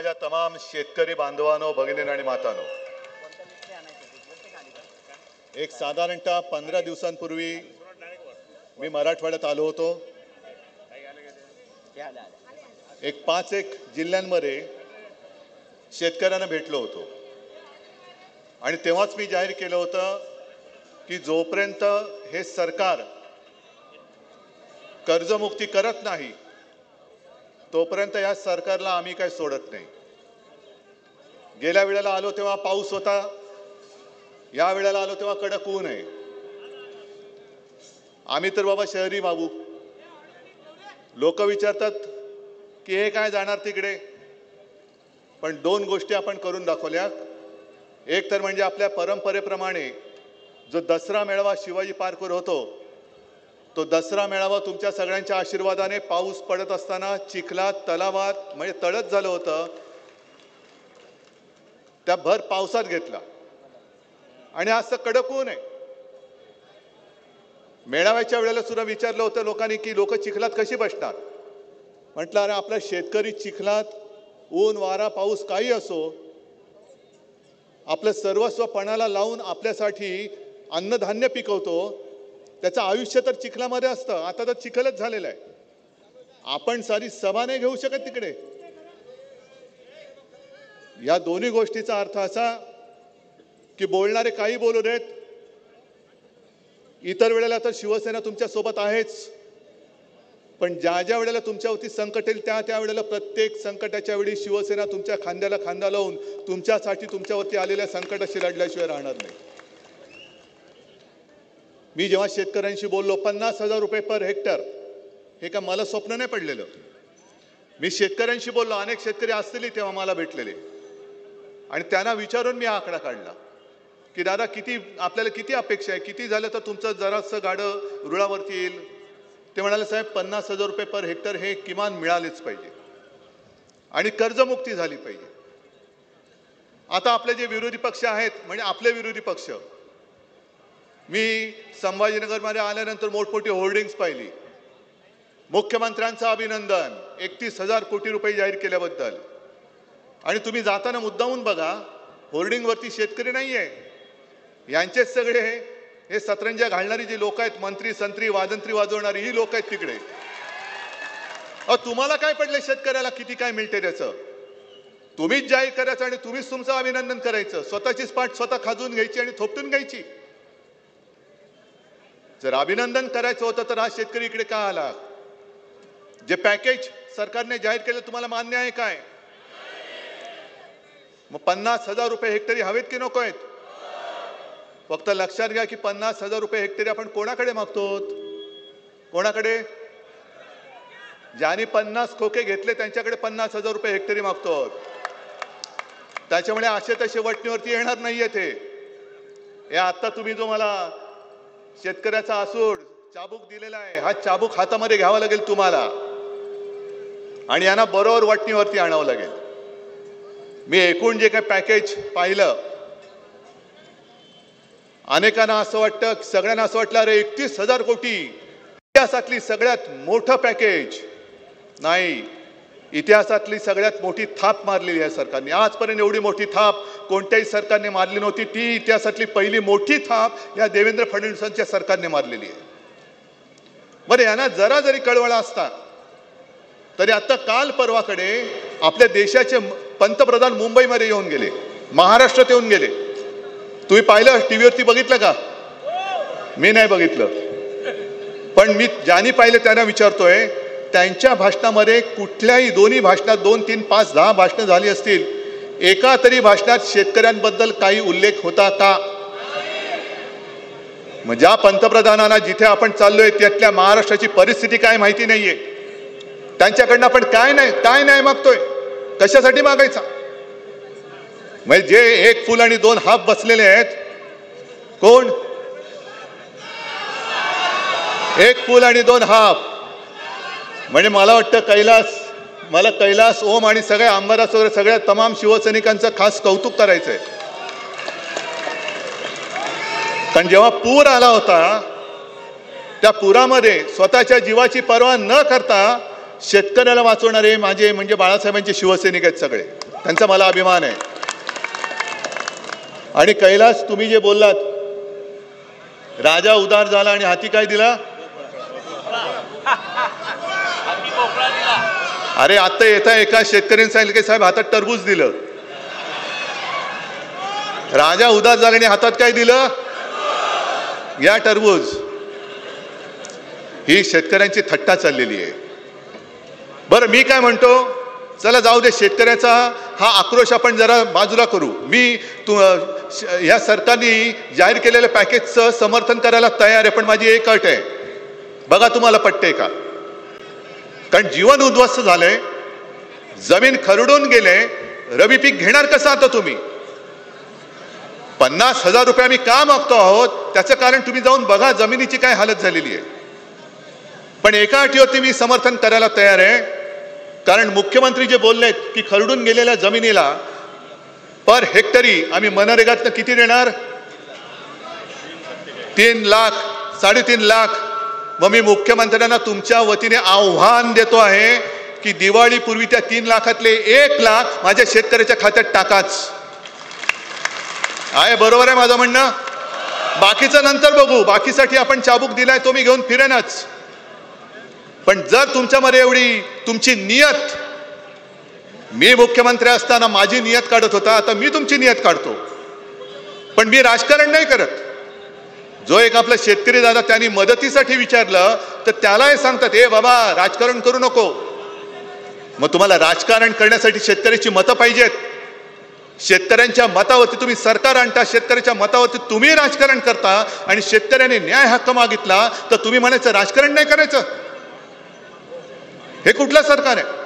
माझ्या तमाम शेतकरी बांधवांनो, भगिनींनो आणि मातांनो, एक साधारणतः 15 दिवसांपूर्वी मी मराठवाड्यात आलो होतो. एक 5-1 जिल्ह्यांमध्ये शेतकऱ्यांना भेटलो होतो आणि तेव्हाच मी जाहीर केलं होतं की जोपर्यंत हे सरकार कर्जमुक्ती करत नाही तोपर्यंत या सरकारला आम्ही काही सोडत नाही. गेल्या वेळेला आलो तेव्हा पाऊस होता, या वेळेला आलो तेव्हा कडक ऊन आहे. आम्ही तर बाबा शहरी बाबू, लोक विचारतात की हे काय जाणार तिकडे, पण 2 गोष्टी आपण करून दाखवल्या. एक तर म्हणजे आपल्या परंपरेप्रमाणे जो दसरा मेळावा शिवाजी पार्कवर होतो, तो दसरा मेळावा तुमच्या सगळ्यांच्या आशीर्वादाने पाऊस पडत असताना चिखलात तलावात म्हणजे तळत झालं होतं, त्या भर पावसात घेतला आणि आज तर कडक ऊन आहे. मेळाव्याच्या वेळेला सुद्धा विचारलं होतं लोकांनी की लोक चिखलात कशी बसणार. म्हटलं अरे आपला शेतकरी चिखलात ऊन वारा पाऊस काही असो आपलं सर्वस्व पणाला लावून आपल्यासाठी अन्नधान्य पिकवतो, त्याचं आयुष्य तर चिखलामध्ये असतं. आता तर चिखलच झालेलं आहे. आपण सारी सभा नाही घेऊ शकत तिकडे. या दोन्ही गोष्टीचा अर्थ असा की बोलणारे काही बोलू देत, इतर वेळेला तर शिवसेना तुमच्या सोबत आहेच, पण ज्या ज्या वेळेला तुमच्यावरती संकट येईल त्या वेळेला प्रत्येक संकटाच्या वेळी शिवसेना तुमच्या खांद्याला खांदा लावून तुमच्यासाठी तुमच्यावरती आलेल्या संकटाशी लढल्याशिवाय राहणार नाही. मी जेव्हा शेतकऱ्यांशी बोललो 50,000 रुपये पर हेक्टर, हे का मला स्वप्न नाही पडलेलं. मी शेतकऱ्यांशी बोललो, अनेक शेतकरी असतील तेव्हा मला भेटलेले, आणि त्यांना विचारून मी आकडा काढला की दादा आपल्याला किती अपेक्षा आहे, किती झालं तर तुमचं जरासं गाडं रुळावरती येईल. ते म्हणाले साहेब 50,000 रुपये पर हेक्टर हे किमान मिळालेच पाहिजे आणि कर्जमुक्ती झाली पाहिजे. आता आपले जे विरोधी पक्ष आहेत, म्हणजे आपले विरोधी पक्ष, मी संभाजीनगरमध्ये आल्यानंतर मोठमोठी होर्डिंग्स पाहिली. मुख्यमंत्र्यांचं अभिनंदन 31,000 कोटी रुपये जाहीर केल्याबद्दल. आणि तुम्ही जाताना मुद्दामून बघा, होर्डिंगवरती शेतकरी नाहीये, यांचेच सगळे हे सतरंजा घालणारी जी लोक आहेत, मंत्री संत्री वाजंत्री वाजवणारी ही लोक आहेत तिकडे. तुम्हाला काय पडले शेतकऱ्याला किती काय मिळते त्याचं? तुम्हीच जाहीर करायचं आणि तुम्हीच तुमचं अभिनंदन करायचं, स्वतःचीच पाठ स्वतः खाजून घ्यायची आणि थोपटून घ्यायची. जर अभिनंदन करायचं होतं तर आज शेतकरी इकडे का आला? जे पॅकेज सरकारने जाहीर केलं तुम्हाला मान्य आहे काय? मग 50,000 रुपये हेक्टरी हवेत की नको आहेत? फक्त लक्षात घ्या की 50,000 रुपये हेक्टरी आपण कोणाकडे मागतो? कोणाकडे? ज्यांनी 50 खोके घेतले त्यांच्याकडे 50,000 रुपये हेक्टरी मागतो. त्याच्यामुळे असे तसे वटणीवरती येणार नाहीये ते. हे आता तुम्ही जो मला शेतकऱ्याचा आसूड चाबूक दिलेला आहे, हा चाबूक हातामध्ये घ्यावा लागेल तुम्हाला आणि यांना बरोबर वटणीवरती आणावं लागेल. मी एकूण जे काही पॅकेज पाहिलं, अनेकांना असं वाटतं, सगळ्यांना असं वाटलं अरे 31,000 कोटी इतिहासातली सगळ्यात मोठं पॅकेज. नाही, इतिहासातली सगळ्यात मोठी थाप मारलेली आहे सरकारने. आजपर्यंत एवढी मोठी थाप कोणत्याही सरकारने मारली नव्हती. ती इतिहासातली पहिली मोठी थाप या देवेंद्र फडणवीसांच्या सरकारने मारलेली आहे. बरं, यांना जरा जरी कळवळा असता तरी आता काल परवाकडे आपल्या देशाचे पंतप्रधान मुंबईमध्ये येऊन गेले, महाराष्ट्रात येऊन गेले. तुम्ही पाहिलं, टीव्हीवरती बघितलं का? मी नाही बघितलं, पण मी ज्यांनी पाहिलं त्यांना विचारतोय, त्यांच्या भाषणामध्ये कुठल्याही दोन्ही भाषणात 2, 3, 5, 10 भाषणं झाली असतील, एका तरी भाषणात शेतकऱ्यांबद्दल काही उल्लेख होता का? मग ज्या पंतप्रधानांना जिथे आपण चाललोय त्यातल्या महाराष्ट्राची परिस्थिती काय माहिती नाहीये, त्यांच्याकडनं आपण काय नाही मागतोय, कशासाठी मागायचा? म्हणजे जे 1 फूल आणि 2 हाफ बसलेले आहेत, कोण? 1 फूल आणि 2 हाफ. म्हणजे मला वाटतं कैलास ओम आणि सगळ्या आमदारास वगैरे सगळ्या तमाम शिवसैनिकांचं खास कौतुक करायचंय. कारण जेव्हा पूर आला होता त्या पुरामध्ये स्वतःच्या जीवाची पर्वा न करता शेतकऱ्याला वाचवणारे माझे म्हणजे बाळासाहेबांचे शिवसैनिक आहेत सगळे. त्यांचा मला अभिमान आहे. आणि कैलास, तुम्ही जे बोललात, राजा उदार झाला आणि हाती काय दिला? अरे आता येता एका शेतकऱ्यांनी सांगितलं की साहेब हातात टरबूज दिलं. राजा उदार झाला आणि हातात काय दिलं? या टरबूज. ही शेतकऱ्यांची थट्टा चाललेली आहे. बरं, मी काय म्हणतो, चला जाऊ दे, शेतकऱ्याचा हा आक्रोश आपण जरा बाजूला करू. मी या सरकारने जाहीर केलेल्या पॅकेजचं समर्थन करायला तयार आहे, पण माझी एक अट आहे, बघा तुम्हाला पटते का. कारण जीवन उद्ध्वस्त झालंय, जमीन खरडून गेले, रबी पीक घेणार कसं आता तुम्ही? 50,000 रुपये आम्ही का मागतो आहोत त्याचं कारण तुम्ही जाऊन बघा जमिनीची काय हालत झालेली आहे. पण एका अटीवरती मी समर्थन करायला तयार आहे, कारण मुख्यमंत्री जे बोललेत की खरडून गेलेल्या जमिनीला पर हेक्टरी आम्ही मनरेगातनं किती देणार? 3 लाख, 3.5 लाख. मग मी मुख्यमंत्र्यांना तुमच्या वतीने आव्हान देतो आहे की दिवाळीपूर्वी त्या 3 लाखातले 1 लाख माझ्या शेतकऱ्याच्या खात्यात टाकाच. आहे, बरोबर आहे माझं म्हणणं? बाकीचं नंतर बघू, बाकीसाठी आपण चाबूक दिलाय तो मी घेऊन फिरेनच. पण जर तुमच्यामध्ये एवढी तुमची नियत, मी मुख्यमंत्री असताना माझी नियत काढत होता, आता मी तुमची नियत काढतो. पण मी राजकारण नाही करत. जो एक आपला शेतकरी दादा त्यांनी मदतीसाठी विचारलं तर त्याला हे सांगतात, ए बाबा राजकारण करू नको. मग तुम्हाला राजकारण करण्यासाठी शेतकऱ्याची मतं पाहिजेत. शेतकऱ्यांच्या मतावरती तुम्ही सरकार आणता, शेतकऱ्याच्या मतावरती तुम्ही राजकारण करता, आणि शेतकऱ्याने न्याय हक्क मागितला तर तुम्ही म्हणायचं राजकारण नाही करायचं. हे कुठलं सरकार आहे?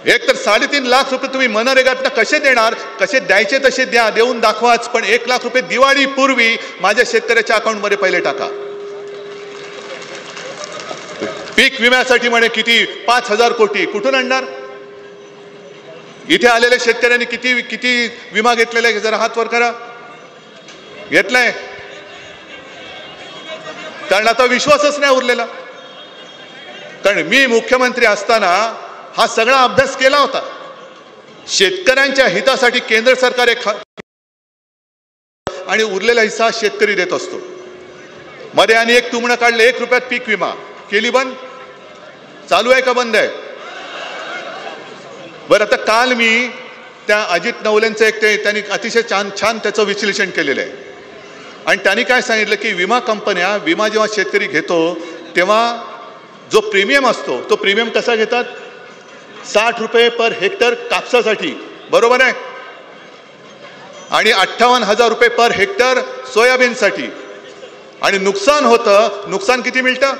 एक तर 3.5 लाख रुपये तुम्ही मनरेगातनं कसे देणार? कसे द्यायचे तसे द्या, देऊन दाखवाच, पण 1 लाख रुपये दिवाळीपूर्वी माझ्या शेतकऱ्याच्या अकाउंटमध्ये पहिले टाका. पीक विम्यासाठी म्हणे किती 5,000 कोटी कुठून आणणार? इथे आलेल्या शेतकऱ्यांनी किती विमा घेतलेला आहे? जरा हात वर करा. घेतलाय? कारण आता विश्वासच नाही उरलेला. कारण मी मुख्यमंत्री असताना हा सगळा अभ्यास केला होता. शेतकऱ्यांच्या हितासाठी केंद्र सरकार आणि उरलेला हिस्सा शेतकरी देत असतो. मध्ये आणि एक तुमणं काढलं, 1 रुपयात पीक विमा केली बंद. चालू आहे का बंद आहे? बरं, आता काल मी त्या अजित नवलेंचं त्यांनी अतिशय छान त्याचं विश्लेषण केलेलं आहे. आणि त्यांनी काय सांगितलं की विमा कंपन्या विमा जेव्हा शेतकरी घेतो तेव्हा जो प्रीमियम असतो तो प्रीमियम कसा घेतात? 60 रुपये पर हेक्टर कापसासाठी, बरोबर आहे, आणि 58,000 रुपये पर हेक्टर सोयाबीनसाठी. आणि नुकसान होतं, नुकसान किती मिळतं?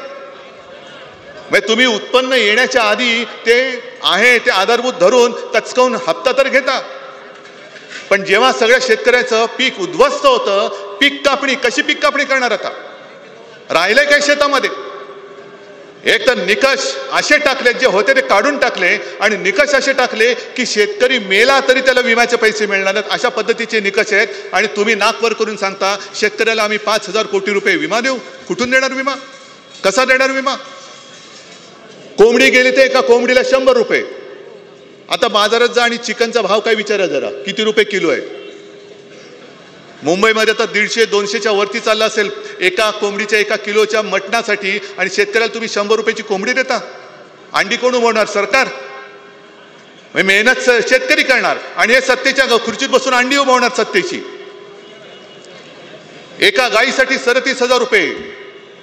म्हणजे तुम्ही उत्पन्न येण्याच्या आधी ते आहे ते आधारभूत धरून कचकावून हप्ता तर घेता, पण जेव्हा सगळ्या शेतकऱ्याचं पीक उद्ध्वस्त होतं, पीक कापणी, कशी पीक कापणी करणार? आता राहिलंय काय शेतामध्ये? एक तर निकष असे टाकले, जे होते ते काढून टाकले, आणि निकष असे टाकले की शेतकरी मेला तरी त्याला विम्याचे पैसे मिळणार नाहीत, अशा पद्धतीचे निकष आहेत. आणि तुम्ही नाक वर करून सांगता शेतकऱ्याला आम्ही 5,000 कोटी रुपये विमा देऊ. कुठून देणार विमा? कसा देणार विमा? कोंबडी गेली तर एका कोंबडीला 100 रुपये. आता बाजारात जा आणि चिकनचा भाव काय विचारा जरा, किती रुपये किलो आहे? मुंबईमध्ये तर 150-200च्या वरती चालला असेल एका कोंबडीच्या, 1 किलोच्या मटणासाठी, आणि शेतकऱ्याला तुम्ही 100 रुपयाची कोंबडी देता. अंडी कोण उभवणार? सरकार. मेहनत शेतकरी करणार आणि हे सत्तेच्या खुर्चीत बसून अंडी उभवणार सत्तेची. एका गायीसाठी 37,000 रुपये.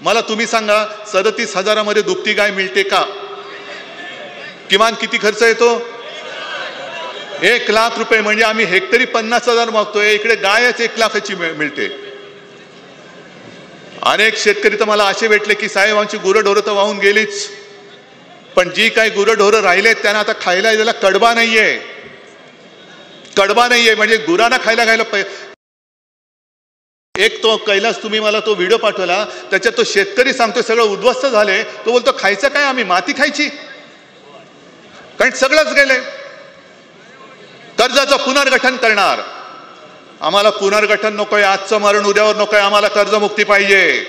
मला तुम्ही सांगा, 37,000मध्ये दुभती गाय मिळते का? किमान किती खर्च येतो? 1 लाख रुपये. म्हणजे आम्ही हेक्टरी 50,000 मागतोय, इकडे गायच 1 लाखाची मिळते. अनेक शेतकरी तर मला असे भेटले की साहेब आमची गुरंढोरं तर वाहून गेलीच, पण जी काही गुरंढोरं राहिलेत त्यांना आता खायला यायला कडबा नाहीये. कडबा नाहीये म्हणजे गुरांना खायला एक तो कैलास, तुम्ही मला तो व्हिडिओ पाठवला, त्याच्यात तो शेतकरी सांगतोय सगळं उद्ध्वस्त झाले. तो बोलतो खायचं काय? आम्ही माती खायची, कारण सगळंच गेले. कर्जाचं पुनर्गठन करणार. आम्हाला पुनर्गठन नकोय, आजचं मरण उद्यावर नकोय, आम्हाला कर्जमुक्ती पाहिजे.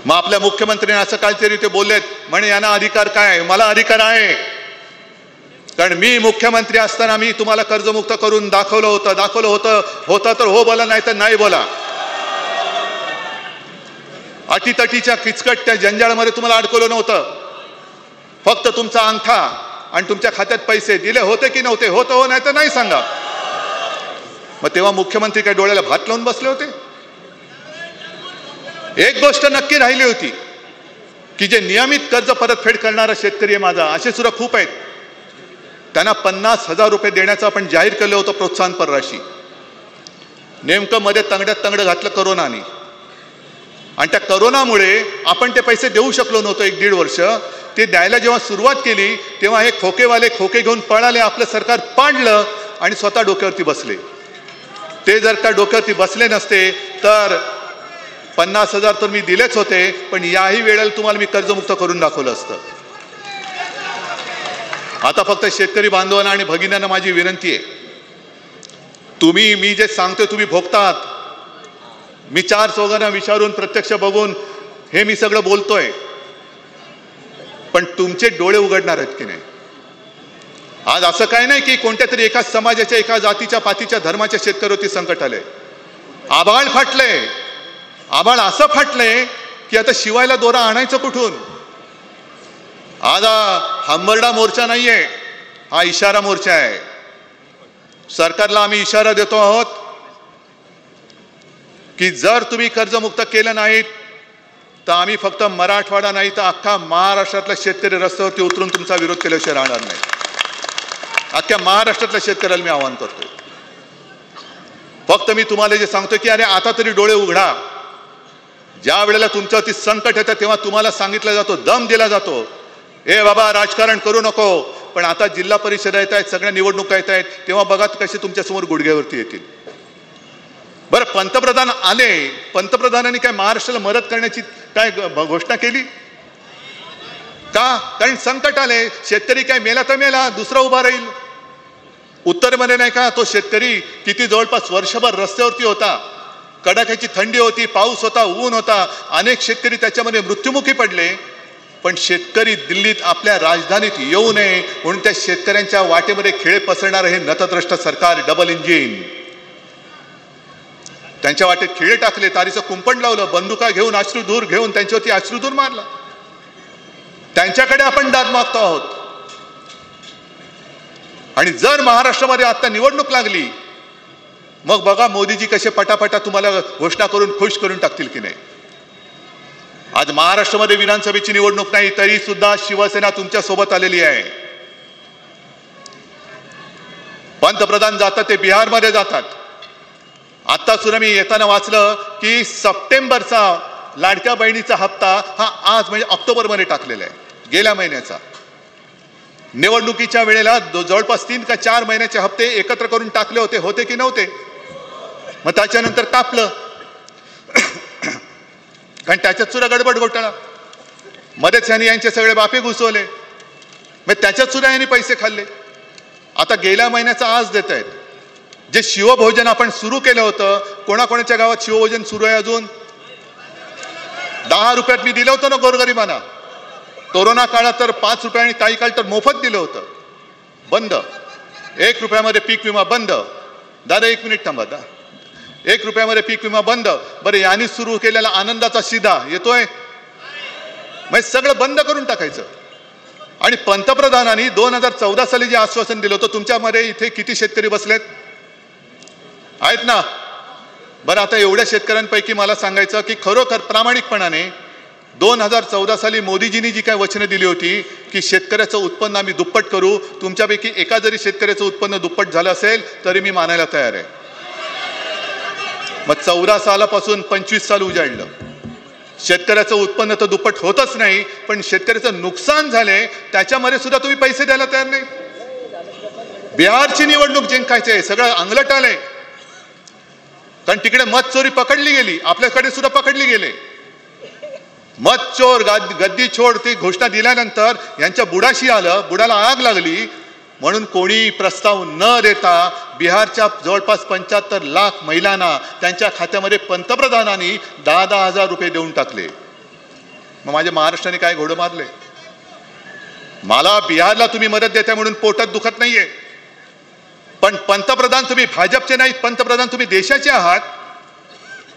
मग आपल्या मुख्यमंत्र्यांनी असं काहीतरी ते बोललेत, म्हणे यांना अधिकार काय? मला अधिकार आहे, कारण मी मुख्यमंत्री असताना मी तुम्हाला कर्जमुक्त करून दाखवलं होतं तर हो बोला, नाही तर नाही बोला. अटीतटीच्या किचकट त्या जंजाळामध्ये तुम्हाला अडकवलं नव्हतं. फक्त तुमचा अंगठा आणि तुमच्या खात्यात पैसे दिले होते की नव्हते? होतं हो, नाही तर नाही सांगा. मग तेव्हा मुख्यमंत्री काय डोळ्याला भात लावून बसले होते? एक गोष्ट नक्की राहिली होती की जे नियमित कर्ज परतफेड करणारा शेतकरी आहे माझा, असे सुद्धा खूप आहेत, त्यांना 50,000 रुपये देण्याचं आपण जाहीर केलं होतं प्रोत्साहनपर राशी. नेमकं मध्ये तंगड्यात तंगड घातलं करोनाने, आणि त्या करोनामुळे आपण ते पैसे देऊ शकलो नव्हतो 1-1.5 वर्ष. ते द्यायला जेव्हा सुरुवात केली तेव्हा हे खोकेवाले खोके घेऊन पळाले, आपलं सरकार पाडलं आणि स्वतः डोक्यावरती बसले. ते जर का डोक्यावरती बसले नसते तर 50,000 तर मी दिलेच होते, पण याही वेळेला तुम्हाला मी कर्जमुक्त करून दाखवलं असतं. आता फक्त शेतकरी बांधवांना आणि भगिन्यांना माझी विनंती आहे, तुम्ही मी जे सांगतोय तुम्ही भोगतात. मी 4 चौघांना विचारून प्रत्यक्ष बघून हे मी सगळं बोलतोय, पण तुमचे डोळे उघडणार आहेत की नाही? आज असं काय नाही की कोणत्या तरी एका समाजाच्या, एका जातीच्या, पातीच्या, धर्माच्या शेतकऱ्यावरती संकट आले. आभाळ फाटले. आभाळ असं फाटले की आता शिवायला दोरा आणायचं कुठून? आज हंबरडा मोर्चा नाहीये, हा इशारा मोर्चा आहे. सरकारला आम्ही इशारा देतो आहोत की जर तुम्ही कर्जमुक्त केलं नाहीत तर आम्ही फक्त मराठवाडा नाही तर अख्खा महाराष्ट्रातला शेतकरी रस्त्यावरती उतरून तुमचा विरोध केल्याशिवाय राहणार नाही. अख्ख्या महाराष्ट्रातल्या शेतकऱ्याला मी आवाहन करतोय. फक्त मी तुम्हाला जे सांगतोय की अरे आता तरी डोळे उघडा. ज्या वेळेला तुमच्यावरती संकट येतं तेव्हा तुम्हाला सांगितलं जातो, दम दिला जातो, ए बाबा राजकारण करू नको. पण आता जिल्हा परिषद येत आहेत, सगळ्या निवडणुका येत आहेत, तेव्हा बघा कसे तुमच्यासमोर गुडघ्यावरती येतील. बरं, पंतप्रधान आले, पंतप्रधानांनी काय महाराष्ट्राला मदत करण्याची काय घोषणा केली का? कारण संकट आले. शेतकरी काय मेला तर मेला, दुसरा उभा राहील. उत्तरेमध्ये नाही का तो शेतकरी किती जवळपास वर्षभर रस्त्यावरती होता, कडाक्याची थंडी होती, पाऊस होता, ऊन होता, अनेक शेतकरी त्याच्यामध्ये मृत्युमुखी पडले. पण शेतकरी दिल्लीत आपल्या राजधानीत येऊ नये म्हणून त्या शेतकऱ्यांच्या वाटेमध्ये खेळ पसरणारं हे नतद्रष्ट सरकार, डबल इंजिन, त्यांच्या वाटेत खिळे टाकले, तारीचं कुंपण लावलं, बंदुका घेऊन, अश्रुधूर घेऊन त्यांच्यावरती अश्रुधूर मारला. त्यांच्याकडे आपण दाद मागतो आहोत. आणि जर महाराष्ट्रामध्ये आता निवडणूक लागली मग बघा मोदीजी कसे पटापटा तुम्हाला घोषणा करून खुश करून टाकतील की नाही. आज महाराष्ट्रामध्ये विधानसभेची निवडणूक नाही तरी सुद्धा शिवसेना तुमच्या सोबत आलेली आहे. पंतप्रधान जातात ते बिहारमध्ये जातात. आता सुद्धा मी येताना वाचलं की सप्टेंबरचा लाडक्या बहिणीचा हप्ता हा आज म्हणजे ऑक्टोबरमध्ये टाकलेला आहे, गेल्या महिन्याचा. निवडणुकीच्या वेळेला जवळपास 3 का 4 महिन्याचे हप्ते एकत्र करून टाकले होते की नव्हते? मग त्याच्यानंतर कापलं, कारण त्याच्यात सुद्धा गडबड घोटाळा, मध्येच यांनी यांचे सगळे बापे घुसवले, मग त्याच्यात सुद्धा यांनी पैसे खाल्ले. आता गेल्या महिन्याचा आज देत आहेत. जे शिवभोजन आपण सुरू केलं होतं, कोणाकोणाच्या गावात शिवभोजन सुरू आहे अजून? 10 रुपयात मी दिलं होतं ना गोरगरिबांना. कोरोना काळात तर 5 रुपये आणि काही काळ तर मोफत दिलं होतं. बंद. 1 रुपयामध्ये पीक विमा बंद. दादा 1 मिनिट थांबा. 1 रुपयामध्ये पीक विमा बंद. बरं, यांनी सुरू केलेला आनंदाचा शिधा येतोय? मग सगळं बंद करून टाकायचं. आणि पंतप्रधानांनी 2014 साली जे आश्वासन दिलं होतं, तुमच्यामध्ये इथे किती शेतकरी बसलेत आहेत ना? बरं, आता एवढ्या शेतकऱ्यांपैकी मला सांगायचं की खरोखर प्रामाणिकपणाने 2014 साली मोदीजींनी जी काय वचनं दिली होती की शेतकऱ्याचं उत्पन्न आम्ही दुप्पट करू, तुमच्यापैकी एका जरी शेतकऱ्याचं उत्पन्न दुप्पट झालं असेल तरी मी मानायला तयार आहे. मग 14 सालापासून 25 साल उजाडलं. शेतकऱ्याचं उत्पन्न तर दुप्पट होतच नाही, पण शेतकऱ्याचं नुकसान झाले त्याच्यामध्ये सुद्धा तुम्ही पैसे द्यायला तयार नाही. बिहारची निवडणूक जिंकायची, सगळं अंगलट आलंय, कारण तिकडे मत चोरी पकडली गेली, आपल्याकडे सुद्धा पकडली गेले. मत चोर गद्दी छोड ती घोषणा दिल्यानंतर यांच्या बुडाशी आलं, बुडाला आग लागली, म्हणून कोणी प्रस्ताव न देता बिहारच्या जवळपास 75 लाख महिलांना त्यांच्या खात्यामध्ये पंतप्रधानांनी 10,000 रुपये देऊन टाकले. मग माझ्या महाराष्ट्राने काय घोडं मारले? मला बिहारला तुम्ही मदत देता म्हणून पोटात दुखत नाहीये, पण पंतप्रधान तुम्ही भाजपचे नाहीत, पंतप्रधान तुम्ही देशाचे आहात.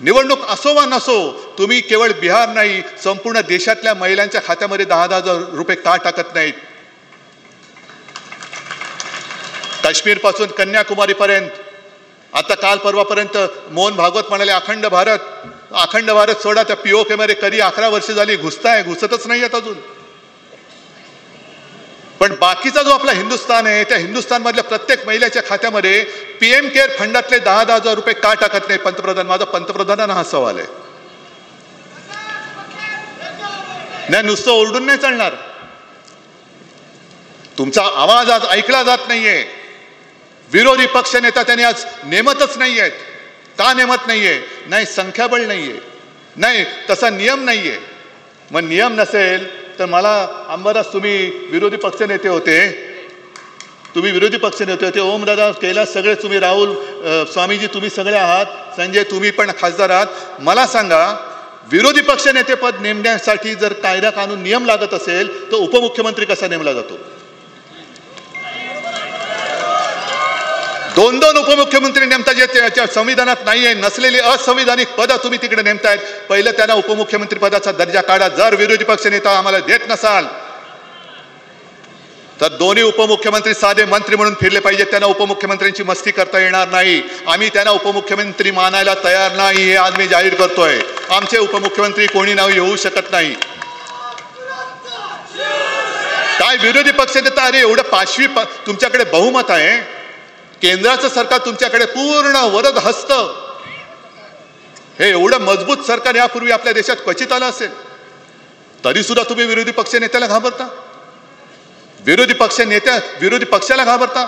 निवडणूक असो वा नसो, तुम्ही केवळ बिहार नाही संपूर्ण देशातल्या महिलांच्या खात्यामध्ये 10,000 रुपये का टाकत नाहीत? काश्मीर पासून कन्याकुमारी पर्यंत, आता काल परवापर्यंत मोहन भागवत म्हणाले अखंड भारत सोडा, त्या POK मध्ये कधी 11 वर्ष झाली घुसतच नाहीयेत अजून. पण बाकीचा जो आपला हिंदुस्थान आहे, त्या हिंदुस्थान मधल्या प्रत्येक महिलेच्या खात्यामध्ये PM केअर फंडातले 10,000 रुपये का टाकत नाही पंतप्रधान? माझा पंतप्रधानांना हा सवाल आहे. नाही, नुसतं ओरडून नाही चालणार. तुमचा आवाज आज ऐकला जात नाहीये. विरोधी पक्ष नेता त्यांनी आज नेमतच नाहीयेत. का नेमत नाहीये? नाही संख्याबळ नाहीये, नाही तसा नियम नाहीये. मग नियम नसेल तर मला अंबादास, तुम्ही विरोधी पक्ष नेते होते, ओमदादा कैलास सगळे तुम्ही, राहुल स्वामीजी तुम्ही सगळे आहात, संजय तुम्ही पण खासदार आहात. मला सांगा, विरोधी पक्ष नेतेपद नेमण्यासाठी जर कायदा कानून नियम लागत असेल तर उपमुख्यमंत्री कसा नेमला जातो? 2-2 उपमुख्यमंत्री नेमता, जे त्याच्या संविधानात नाहीये. नसलेली असंविधानिक पदं तुम्ही तिकडे नेमतायत. पहिलं त्यांना उपमुख्यमंत्री पदाचा दर्जा काढा. जर विरोधी पक्ष नेता आम्हाला देत नसाल तर दोन्ही उपमुख्यमंत्री साधे मंत्री म्हणून फिरले पाहिजे. त्यांना उपमुख्यमंत्र्यांची मस्ती करता येणार नाही. आम्ही त्यांना उपमुख्यमंत्री मानायला तयार नाही, हे आज मी जाहीर करतोय. आमचे उपमुख्यमंत्री कोणी नाव येऊ शकत नाही. काय विरोधी पक्ष नेता? अरे एवढं 5वी तुमच्याकडे बहुमत आहे, केंद्राचं सरकार तुमच्याकडे पूर्ण वरद हस्त, हे एवढं मजबूत सरकार यापूर्वी आपल्या देशात क्वचित आलं असेल. तरी सुद्धा तुम्ही विरोधी पक्ष नेत्याला घाबरता, विरोधी पक्षाला घाबरता.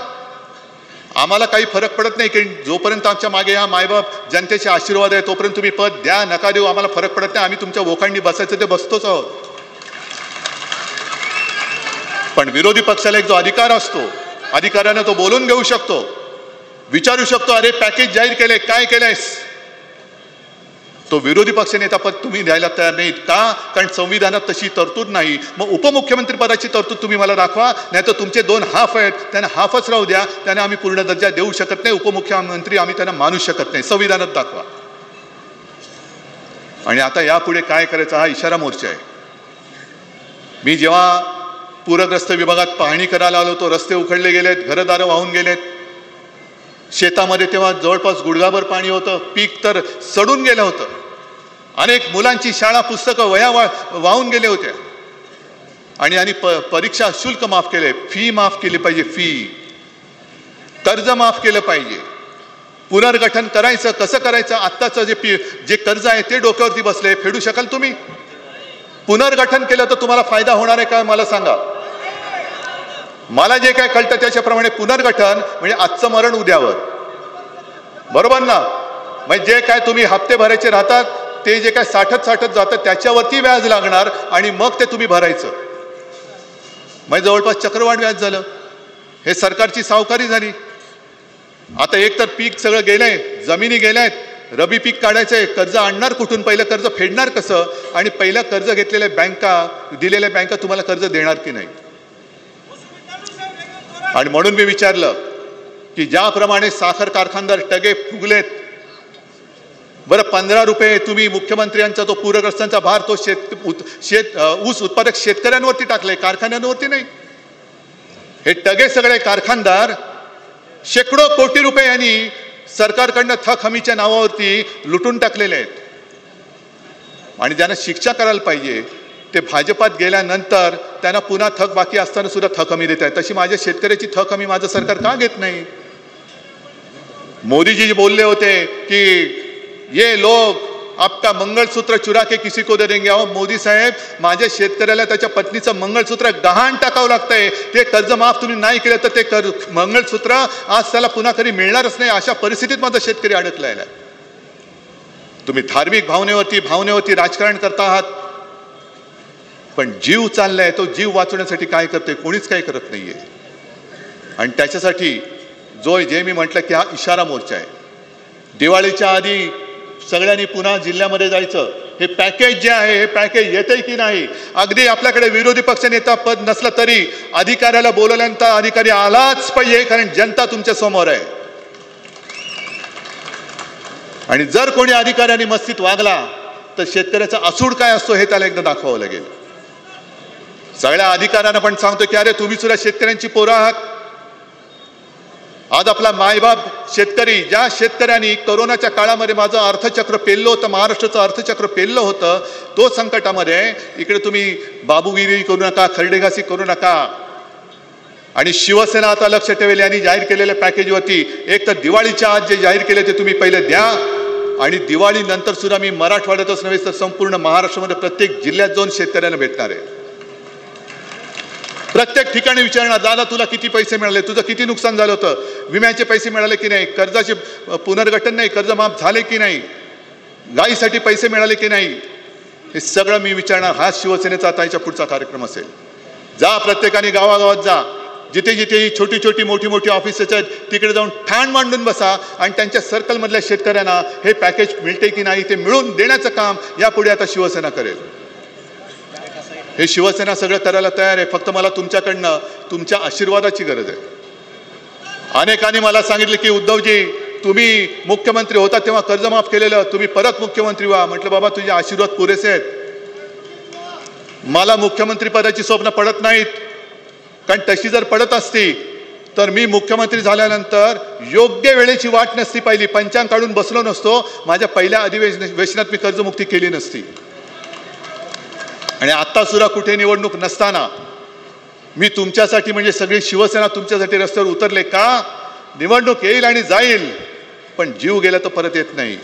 आम्हाला काही फरक पडत नाही की जोपर्यंत आमच्या मागे हा मायबाप जनतेचे आशीर्वाद आहे तोपर्यंत तुम्ही पद द्या नका देऊ, आम्हाला फरक पडत नाही. आम्ही तुमच्या वोखांडी बसायचं ते बसतोच आहोत. पण विरोधी पक्षाला एक जो अधिकार असतो, अधिकाराने तो बोलून घेऊ शकतो, विचारू शकतो, अरे पॅकेज जाहीर केले, काय केलंयस? तो विरोधी पक्ष नेता पद तुम्ही द्यायला तयार नाहीत. का? कारण संविधानात तशी तरतूद नाही. मग उपमुख्यमंत्री पदाची तरतूद तुम्ही मला दाखवा, नाही तर तुमचे 2 हाफ आहेत, त्यांना हाफच राहू द्या. त्यांना आम्ही पूर्ण दर्जा देऊ शकत नाही. उपमुख्यमंत्री आम्ही त्यांना मानू शकत नाही. संविधानात दाखवा. आणि आता यापुढे काय करायचं हा इशारा मोर्चा आहे. मी जेव्हा पूरग्रस्त विभागात पाहणी करायला आलो, तो रस्ते उखडले गेलेत, घरदारं वाहून गेलेत. शेतामध्ये तेव्हा जवळपास गुडघाभर पाणी होतं, पीक तर सडून गेलं होतं. अनेक मुलांची शाळा, पुस्तकं, वह्या वाहून गेले होत्या. आणि परीक्षा शुल्क माफ केले, फी माफ केली पाहिजे, फी, कर्ज माफ केलं पाहिजे. पुनर्गठन करायचं, कसं करायचं? आत्ताचं जे कर्ज आहे ते डोक्यावरती बसले, फेडू शकाल तुम्ही? पुनर्गठन केलं तर तुम्हाला फायदा होणार आहे का मला सांगा? मला जे काय कळतं त्याच्याप्रमाणे पुनर्गठन म्हणजे आजचं मरण उद्यावर, बरोबर ना? म्हणजे जे काय तुम्ही हप्ते भरायचे राहतात ते जे काय साठत जातं त्याच्यावरती व्याज लागणार आणि मग ते तुम्ही भरायचं. म्हणजे जवळपास चक्रवाढ व्याज झालं. हे सरकारची सावकारी झाली. आता एक तर पीक सगळं गेलंय, जमिनी गेल्यात, रबी पीक काढायचंय, कर्ज आणणार कुठून? पहिलं कर्ज फेडणार कसं? आणि पहिलं कर्ज घेतलेल्या बँका, दिलेल्या बँका तुम्हाला कर्ज देणार की नाही? आणि म्हणून मी विचारलं की ज्याप्रमाणे साखर कारखानदार टगे फुगलेत, बरं 15 रुपये तुम्ही मुख्यमंत्र्यांचा तो पूरग्रस्तांचा भार तो ऊस उत्पादक शेतकऱ्यांवरती टाकले, कारखान्यांवरती नाही. हे टगे सगळे कारखानदार शेकडो कोटी रुपये यांनी सरकारकडनं थक हमीच्या नावावरती लुटून टाकलेले आहेत. आणि ज्यांना शिक्षा करायला पाहिजे ते भाजपात गेल्यानंतर त्यांना पुन्हा थक बाकी असताना सुद्धा थक हमी देत आहे. तशी माझ्या शेतकऱ्याची थक हमी माझं सरकार का घेत नाही? मोदीजी बोलले होते की ये लोग आपका मंगलसूत्र चुरा के किसी को दे देंगे. अहो मोदी साहेब, माझ्या शेतकऱ्याला त्याच्या पत्नीचं मंगलसूत्र गहाण टाकावं लागतंय. ते कर्ज माफ तुम्ही नाही केलं तर ते मंगलसूत्र आज त्याला पुन्हा कधी मिळणारच नाही. अशा परिस्थितीत माझा शेतकरी अडकलेला आहे. तुम्ही धार्मिक भावनेवरती राजकारण करता आहात, पण जीव चाललाय, तो जीव वाचवण्यासाठी काय करते? कोणीच काही करत नाहीये. आणि त्याच्यासाठी जे मी म्हटलं की हा इशारा मोर्चा आहे. दिवाळीच्या आधी सगळ्यांनी पुन्हा जिल्ह्यामध्ये जायचं, हे पॅकेज जे आहे हे पॅकेज येते की नाही. अगदी आपल्याकडे विरोधी पक्षनेता पद नसलं तरी अधिकाऱ्याला बोलवल्यानंतर अधिकारी आलाच पाहिजे, कारण जनता तुमच्या समोर आहे. आणि जर कोणी अधिकाऱ्यांनी मस्तीत वागला तर शेतकऱ्याचा असूड काय असतो हे त्याला एकदा दाखवावं लागेल. सगळ्या अधिकाऱ्यांना पण सांगतो की अरे तुम्ही सुद्धा शेतकऱ्यांची पोरं आहात. आज आपला मायबाप शेतकरी, ज्या शेतकऱ्यांनी कोरोनाच्या काळामध्ये माझं अर्थचक्र पेललं होतं, महाराष्ट्राचं अर्थचक्र पेललं होतं, तो संकटामध्ये इकडे तुम्ही बाबूगिरी करू नका, खरडेघासी करू नका. आणि शिवसेना आता लक्ष ठेवेल यांनी जाहीर केलेल्या पॅकेजवरती. एक तर दिवाळीच्या आज जे जाहीर केले ते तुम्ही पहिले द्या, आणि दिवाळी नंतर सुद्धा मी मराठवाड्यातच नव्हे तर संपूर्ण महाराष्ट्रामध्ये प्रत्येक जिल्ह्यात जाऊन शेतकऱ्यांना भेटणार आहे. प्रत्येक ठिकाणी विचारणार, दादा तुला किती पैसे मिळाले, तुझं किती नुकसान झालं होतं, विम्याचे पैसे मिळाले की नाही, कर्जाचे पुनर्गठन नाही, कर्ज माफ झाले की नाही, गायीसाठी पैसे मिळाले की नाही, हे सगळं मी विचारणार. हा शिवसेनेचा आता याच्या पुढचा कार्यक्रम असेल. जा प्रत्येकाने गावागावात जा, जिथे जिथे ही छोटी छोटी मोठी मोठी ऑफिसेस आहेत तिकडे जाऊन ठाण मांडून बसा आणि त्यांच्या सर्कलमधल्या शेतकऱ्यांना हे पॅकेज मिळते की नाही ते मिळून देण्याचं काम यापुढे आता शिवसेना करेल. हे शिवसेना सगळं करायला तयार आहे. फक्त मला तुमच्याकडनं तुमच्या आशीर्वादाची गरज आहे. अनेकांनी मला सांगितलं की उद्धवजी तुम्ही मुख्यमंत्री होता तेव्हा कर्ज माफ केलेलं, तुम्ही परत मुख्यमंत्री व्हा. म्हटलं बाबा तुझे आशीर्वाद पुरेसे आहेत. मला मुख्यमंत्री पदाची स्वप्न पडत नाहीत, कारण तशी जर पडत असती तर मी मुख्यमंत्री झाल्यानंतर योग्य वेळेची वाट नसती पाहिली, पंचांग काढून बसलो नसतो, माझ्या पहिल्या अधिवेशनात मी कर्जमुक्ती केली नसती. आणि आत्ता सुद्धा कुठे निवडणूक नसताना मी तुमच्यासाठी म्हणजे सगळी शिवसेना तुमच्यासाठी रस्त्यावर उतरले का. निवडणूक येईल आणि जाईल, पण जीव गेला तर परत येत नाही.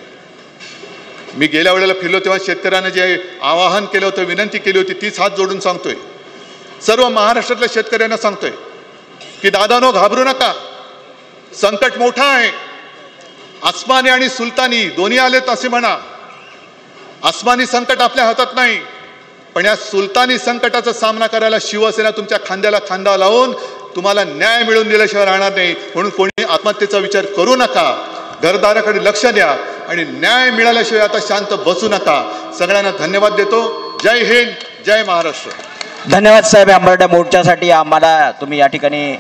मी गेल्या वेळेला फिरलो तेव्हा शेतकऱ्यांना जे आवाहन केलं होतं, विनंती केली होती, तीच हात जोडून सांगतोय. सर्व महाराष्ट्रातल्या शेतकऱ्यांना सांगतोय की दादानो घाबरू नका, संकट मोठं आहे. आसमानी आणि सुलतानी दोन्ही आलेत असे म्हणा. आसमानी संकट आपल्या हातात नाही, पण या सुलतानी संकटाचा सामना करायला शिवसेना तुमच्या खांद्याला खांदा लावून तुम्हाला न्याय मिळवून दिल्याशिवाय राहणार नाही. म्हणून कोणी आत्महत्येचा विचार करू नका, घरदाराकडे लक्ष द्या आणि न्याय मिळाल्याशिवाय आता शांत बसू नका. सगळ्यांना धन्यवाद देतो. जय हिंद, जय महाराष्ट्र. धन्यवाद साहेब. आंबरड्या मोर्चासाठी आम्हाला तुम्ही या ठिकाणी